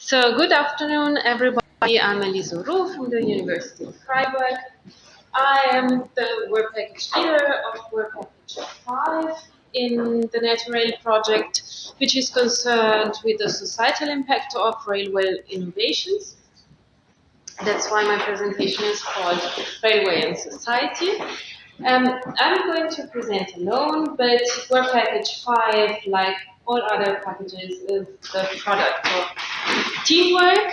So good afternoon, everybody. I'm Elise Roux from the University of Freiburg. I am the work package leader of work package 5 in the NeTIRail project, which is concerned with the societal impact of railway innovations. That's why my presentation is called Railway and Society. I'm going to present alone, but work package 5, like all other packages, is the product of teamwork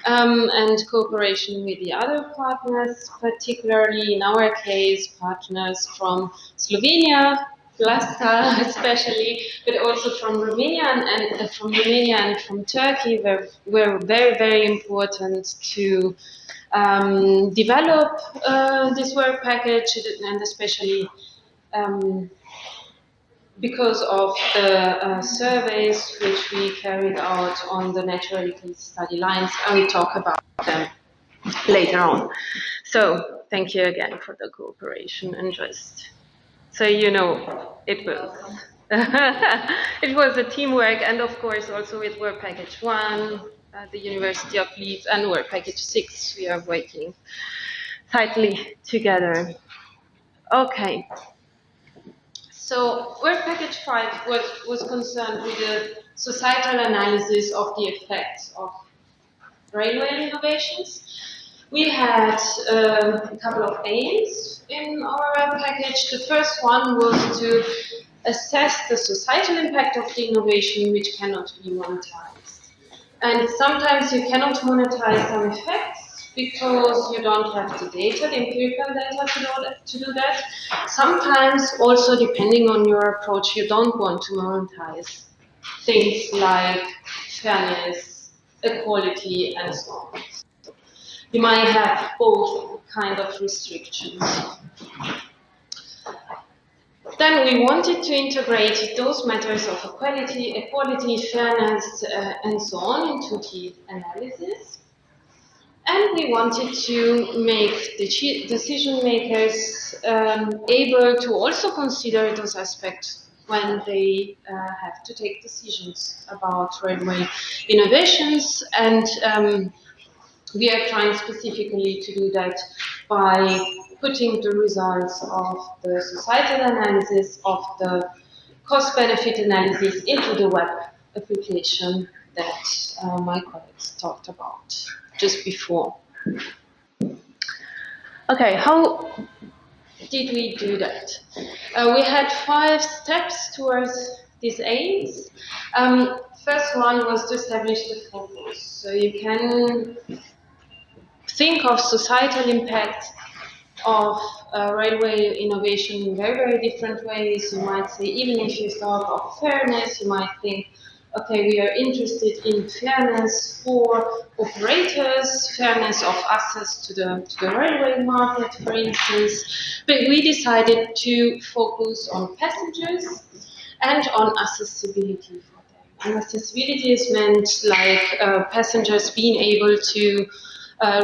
and cooperation with the other partners, particularly in our case, partners from Slovenia, Vlasta especially, but also from Romania and from Turkey were very, very important to develop this work package, and especially because of the surveys which we carried out on the NeTIRail case study lines. I will talk about them later on. So thank you again for the cooperation, and just so you know, it was a teamwork, and of course also with work package 1, the University of Leeds, and work package 6, we are working tightly together. Okay. So work package 5 was concerned with the societal analysis of the effects of railway innovations. We had a couple of aims in our package. The first one was to assess the societal impact of the innovation, which cannot be monetized. And sometimes you cannot monetize some effects because you don't have the data, the empirical data to do that. Sometimes also, depending on your approach, you don't want to monetize things like fairness, equality, and so on. You might have both kind of restrictions. Then we wanted to integrate those matters of equality, fairness, and so on into the analysis. And we wanted to make the decision makers able to also consider those aspects when they have to take decisions about railway innovations. And we are trying specifically to do that by putting the results of the societal analysis, of the cost-benefit analysis into the web application that my colleagues talked about just before. Okay, how did we do that? We had 5 steps towards these aims. First one was to establish the focus. So you can think of societal impact of railway innovation in very, very different ways. You might say, even if you thought of fairness, you might think, okay, we are interested in fairness for operators, fairness of access to the railway market, for instance. But we decided to focus on passengers and on accessibility for them. And accessibility is meant like passengers being able to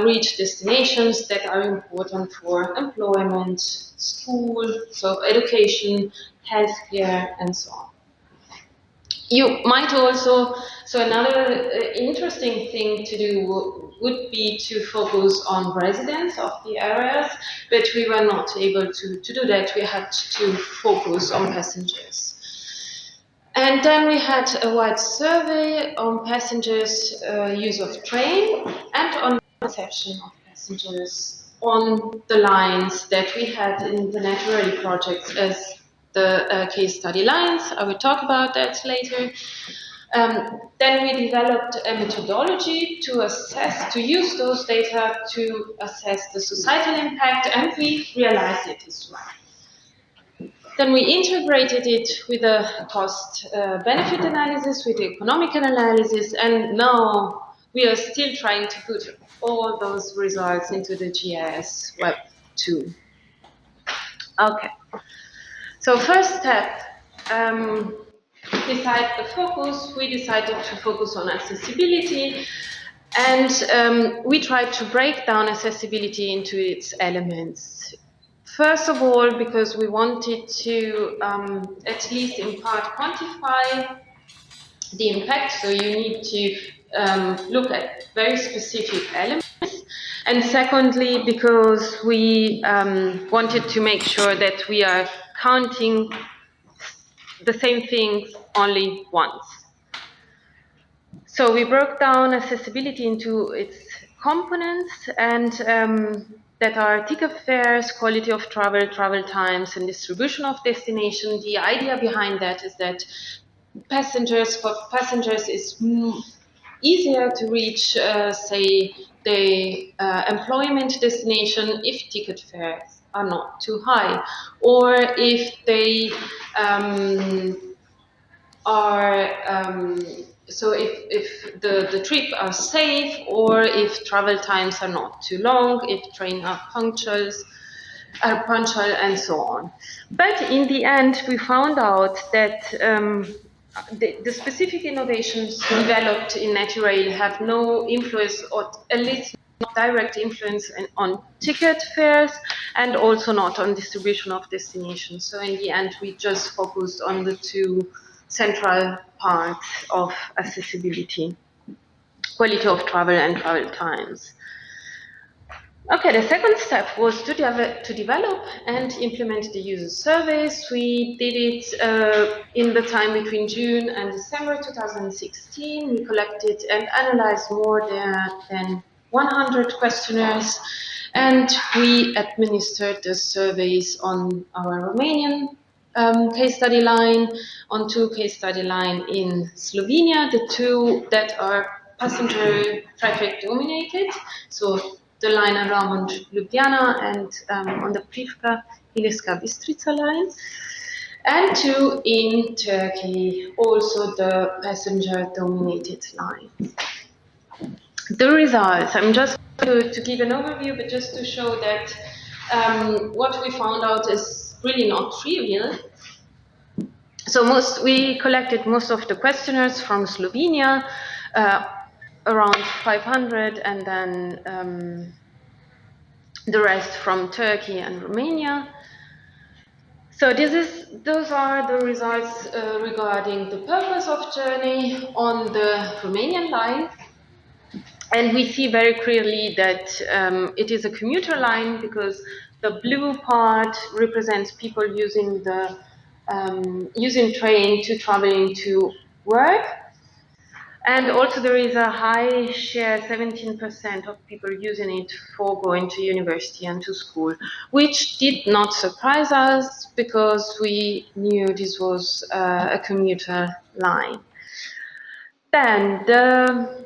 reach destinations that are important for employment, school, so education, healthcare, and so on. You might also, so another interesting thing to do would be to focus on residents of the areas, but we were not able to do that. We had to focus on passengers. And then we had a wide survey on passengers' use of train and on perception of passengers on the lines that we had in the NeTIRail project as the case study lines. I will talk about that later. Then we developed a methodology to assess, to use those data to assess the societal impact, and we realized it is right. Then we integrated it with a cost-benefit analysis, with the economic analysis, and now we are still trying to put all those results into the GIS Web 2. Okay. So first step, beside the focus, we decided to focus on accessibility, and we tried to break down accessibility into its elements. First of all, because we wanted to, at least in part, quantify the impact. So you need to look at very specific elements. And secondly, because we wanted to make sure that we are counting the same things only once. So we broke down accessibility into its components, and that are ticket fares, quality of travel, travel times, and distribution of destination. The idea behind that is that for passengers is easier to reach, say, the employment destination if ticket fares are not too high, or if they so if the trip are safe, or if travel times are not too long, if trains are punctual, and so on. But in the end, we found out that the specific innovations developed in NeTIRail have no influence, or at least not direct influence, on ticket fares, and also not on distribution of destinations. So in the end, we just focused on the two central parts of accessibility: quality of travel and travel times. Okay, the second step was to develop and implement the user surveys. We did it in the time between June and December 2016. We collected and analyzed more than 100 questionnaires, and we administered the surveys on our Romanian case study line, on two case study lines in Slovenia, the two that are passenger traffic dominated, so the line around Ljubljana and on the Privka Ilirska Bistrica line, and two in Turkey, also the passenger dominated lines. The results, I'm just going to give an overview, but just to show that what we found out is really not trivial. So we collected most of the questionnaires from Slovenia, around 500, and then the rest from Turkey and Romania. So those are the results regarding the purpose of journey on the Romanian line. And we see very clearly that it is a commuter line, because the blue part represents people using the using train to traveling to work. And also there is a high share, 17% of people using it for going to university and to school, which did not surprise us, because we knew this was a commuter line. Then the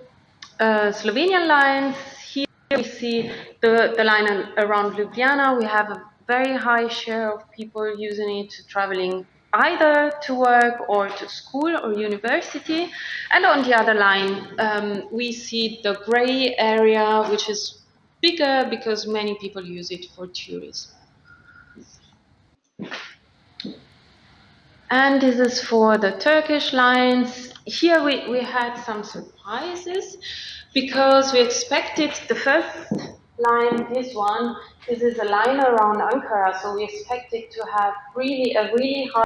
Slovenian lines, here we see the line around Ljubljana. We have a very high share of people using it traveling either to work or to school or university. And on the other line, we see the gray area, which is bigger because many people use it for tourism. And this is for the Turkish lines. Here we had some surprises, because we expected the first line, this one, this is a line around Ankara, so we expected to have a really high